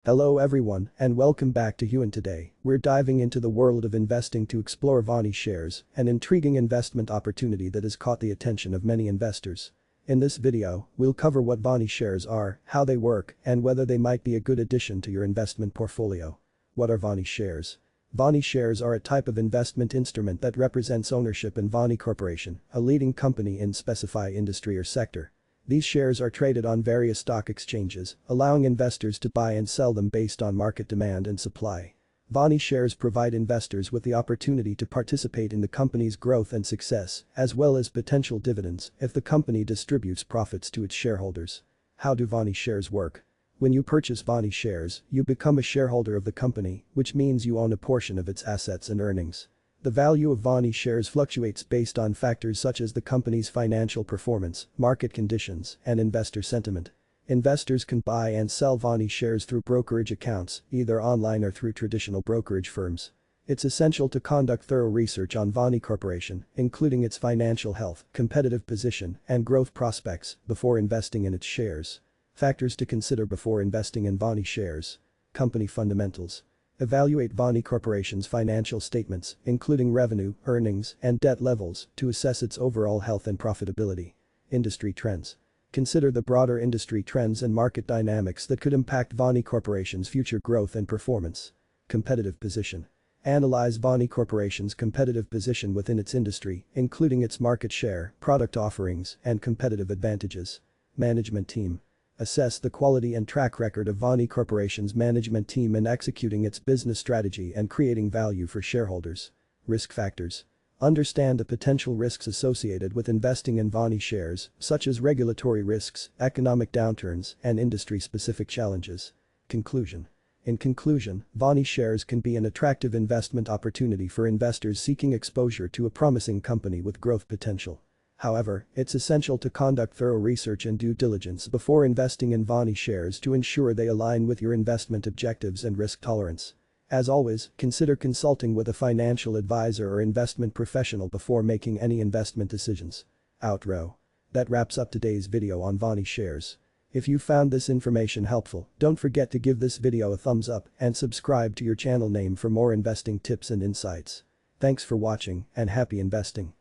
Hello everyone and welcome back to Huan. Today, we're diving into the world of investing to explore VANI shares, an intriguing investment opportunity that has caught the attention of many investors. In this video, we'll cover what VANI shares are, how they work, and whether they might be a good addition to your investment portfolio. What are VANI shares? VANI shares are a type of investment instrument that represents ownership in VANI Corporation, a leading company in specified industry or sector. These shares are traded on various stock exchanges, allowing investors to buy and sell them based on market demand and supply. VANI shares provide investors with the opportunity to participate in the company's growth and success, as well as potential dividends if the company distributes profits to its shareholders. How do VANI shares work? When you purchase VANI shares, you become a shareholder of the company, which means you own a portion of its assets and earnings. The value of VANI shares fluctuates based on factors such as the company's financial performance, market conditions, and investor sentiment. Investors can buy and sell VANI shares through brokerage accounts, either online or through traditional brokerage firms. It's essential to conduct thorough research on VANI Corporation, including its financial health, competitive position, and growth prospects, before investing in its shares. Factors to consider before investing in VANI shares. Company fundamentals. Evaluate VANI Corporation's financial statements, including revenue, earnings, and debt levels, to assess its overall health and profitability. Industry trends. Consider the broader industry trends and market dynamics that could impact VANI Corporation's future growth and performance. Competitive position. Analyze VANI Corporation's competitive position within its industry, including its market share, product offerings, and competitive advantages. Management team. Assess the quality and track record of VANI Corporation's management team in executing its business strategy and creating value for shareholders. Risk factors. Understand the potential risks associated with investing in VANI shares, such as regulatory risks, economic downturns, and industry-specific challenges. Conclusion. In conclusion, VANI shares can be an attractive investment opportunity for investors seeking exposure to a promising company with growth potential. However, it's essential to conduct thorough research and due diligence before investing in VANI shares to ensure they align with your investment objectives and risk tolerance. As always, consider consulting with a financial advisor or investment professional before making any investment decisions. Outro. That wraps up today's video on VANI shares. If you found this information helpful, don't forget to give this video a thumbs up and subscribe to your channel name for more investing tips and insights. Thanks for watching and happy investing.